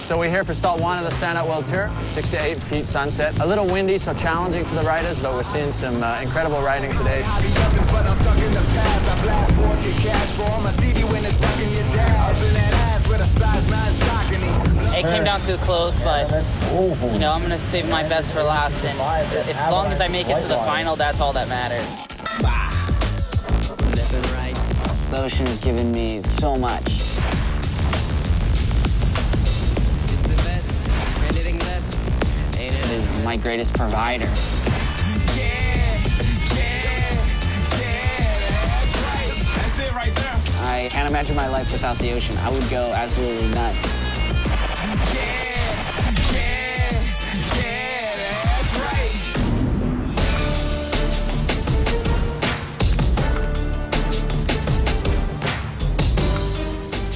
So we're here for start 1 of the Stand Up World Tour, 6 to 8 feet sunset. A little windy, so challenging for the riders, but we're seeing some incredible riding today. It came down to the close, but, you know, I'm going to save my best for last, and as long as I make it to the final, that's all that matters. Living right. The ocean has given me so much. It is my greatest provider. I can't imagine my life without the ocean. I would go absolutely nuts.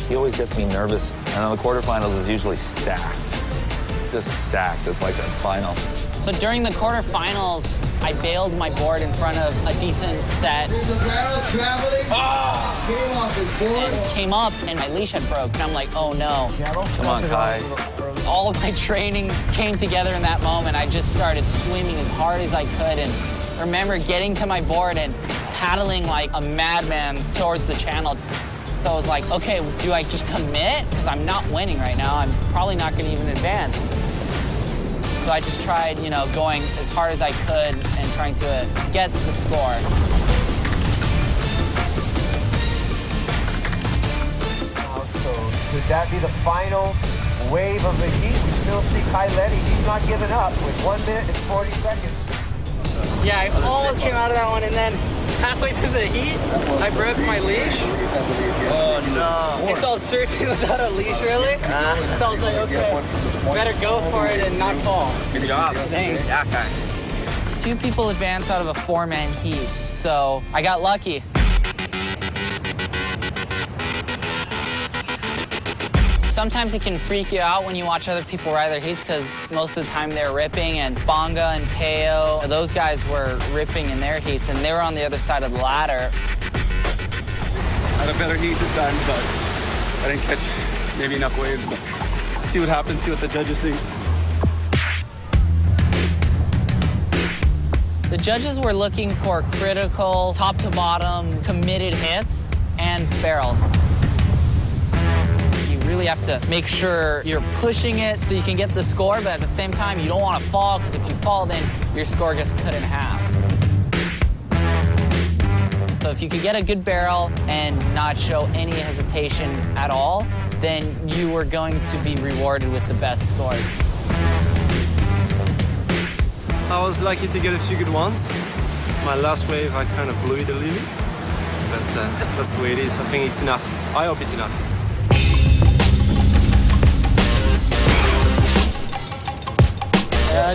He always gets me nervous, and then the quarterfinals is usually stacked. Just stacked. It's like a final. So during the quarterfinals, I bailed my board in front of a decent set. And came up, and my leash had broke, and I'm like, oh no. Come on, Kai. All of my training came together in that moment. I just started swimming as hard as I could, and remember getting to my board and paddling like a madman towards the channel. So I was like, okay, do I just commit? Because I'm not winning right now. I'm probably not going to even advance. So I just tried, you know, going as hard as I could and trying to get the score. So could that be the final wave of the heat? We still see Kai Lenny. He's not giving up with 1 minute and 40 seconds. Yeah, I almost came out of that one, and then halfway through the heat, I broke my leash. Oh, no. And so I was surfing without a leash, really. So I was like, okay, better go for it and not fall. Good job. Thanks. Yeah, Kai. 2 people advanced out of a 4-man heat, so I got lucky. Sometimes it can freak you out when you watch other people ride their heats because most of the time they're ripping, and Bonga and Peo, those guys were ripping in their heats, and they were on the other side of the ladder. I had a better heat this time, but I didn't catch maybe enough waves. But see what happens, see what the judges think. The judges were looking for critical, top-to-bottom, committed hits and barrels. You really have to make sure you're pushing it so you can get the score, but at the same time, you don't want to fall, because if you fall, then your score gets cut in half. So if you could get a good barrel and not show any hesitation at all, then you were going to be rewarded with the best score. I was lucky to get a few good ones. My last wave, I kind of blew it a little bit. But that's the way it is. I think it's enough. I hope it's enough.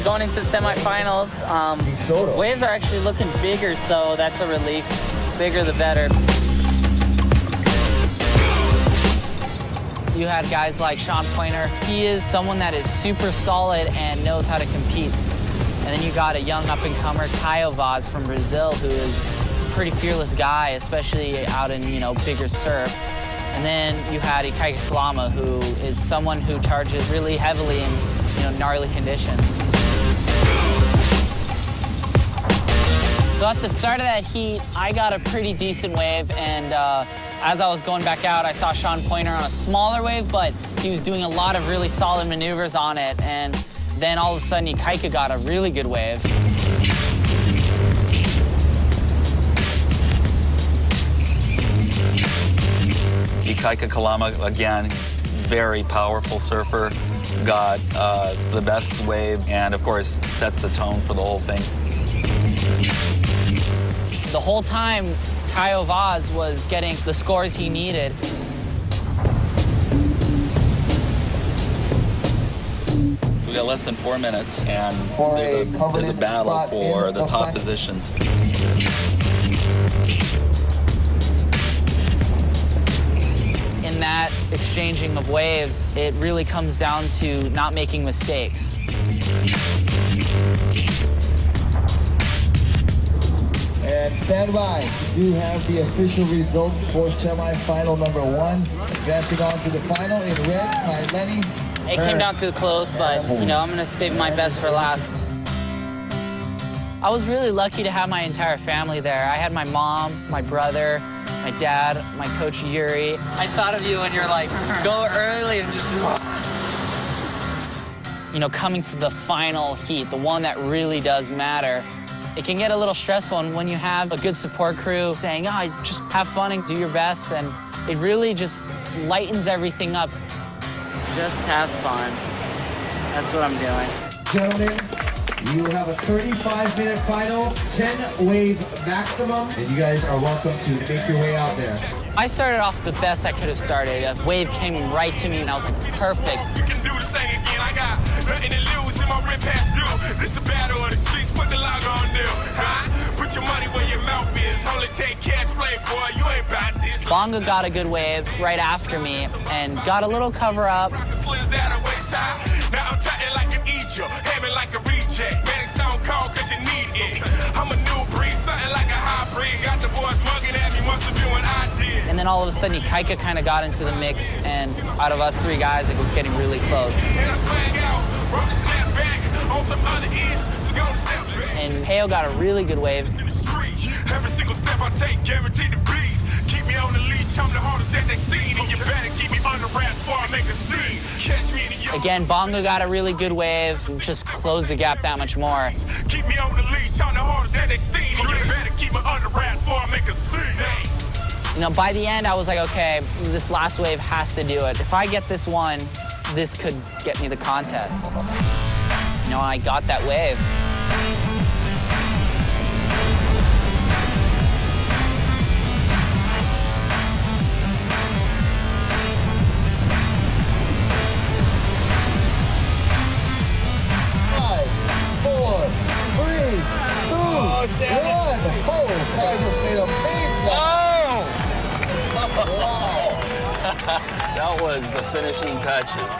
Going into semifinals, waves are actually looking bigger, so that's a relief. Bigger the better. You had guys like Sean Pointer. He is someone that is super solid and knows how to compete. And then you got a young up-and-comer, Caio Vaz from Brazil, who is a pretty fearless guy, especially out in, you know, bigger surf. And then you had Ikaika Kalama, who is someone who charges really heavily in, you know, gnarly conditions. So at the start of that heat, I got a pretty decent wave, and as I was going back out, I saw Sean Pointer on a smaller wave, but he was doing a lot of really solid maneuvers on it, and then all of a sudden, Ikaika got a really good wave. Ikaika Kalama, again, very powerful surfer, got the best wave, and of course, sets the tone for the whole thing. The whole time, Caio Vaz was getting the scores he needed. We got less than 4 minutes, and there's a battle for the top positions. In that exchanging of waves, it really comes down to not making mistakes. And stand by. We do have the official results for semifinal number 1. Advancing on to the final in red, Kai Lenny, It came down to close, but, you know, I'm going to save my best for last. I was really lucky to have my entire family there. I had my mom, my brother, my dad, my coach Yuri. I thought of you when you're like, go early and just... You know, coming to the final heat, the one that really does matter, it can get a little stressful. And when you have a good support crew saying, oh, just have fun and do your best, and it really just lightens everything up. Just have fun. That's what I'm doing. Gentlemen, you will have a 35-minute final, 10-wave maximum, and you guys are welcome to make your way out there. I started off the best I could have started. A wave came right to me, and I was like, perfect. You can do this thing again. I got nothing to lose in my rip past due. This is a battle of the streets. Put the log on new. Huh? Put your money where your mouth is. Only take cash play, boy. You ain't about this. Bongo got a good wave right after me and got a little cover up. Now I'm tightin' like an Egypt, hamming like a reject. Man, it sound cold cause you need it. I'm a new breed, something like a hybrid. Got the boys mugging at me, must have been what I did. And then all of a sudden, Kaika kind of got into the mix, and out of us 3 guys, it was getting really close. And I swag out, rock the snap back on some other ends, so go step back. And Peo got a really good wave. In the streets, every single step I take, guaranteed to beast. Keep me on the leash, I'm the hardest that they seen. And you better keep me under wraps before I make a scene. Catch me in the Again, Bongo got a really good wave, just closed the gap that much more. Keep me on the leash, I'm the hardest that they seen. And you better keep me under wraps before I make a scene. Hey. You know, by the end, I was like, okay, this last wave has to do it. If I get this one, this could get me the contest. You know, I got that wave. That was the finishing touches.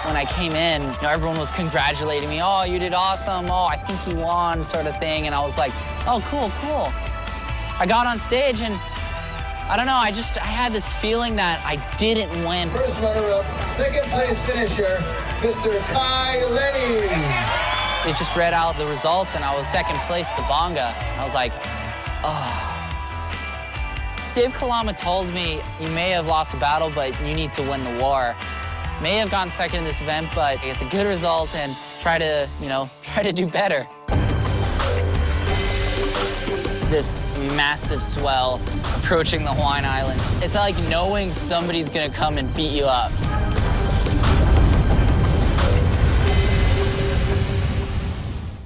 When I came in, you know, everyone was congratulating me. Oh, you did awesome. Oh, I think you won, sort of thing. And I was like, oh, cool, cool. I got on stage and I don't know, I had this feeling that I didn't win. First runner-up, second place finisher, Mr. Kai Lenny. It just read out the results, and I was second place to Bonga. I was like, oh. Dave Kalama told me, you may have lost a battle, but you need to win the war. May have gotten second in this event, but it's a good result, and try to do better. This massive swell approaching the Hawaiian Islands. It's like knowing somebody's gonna come and beat you up.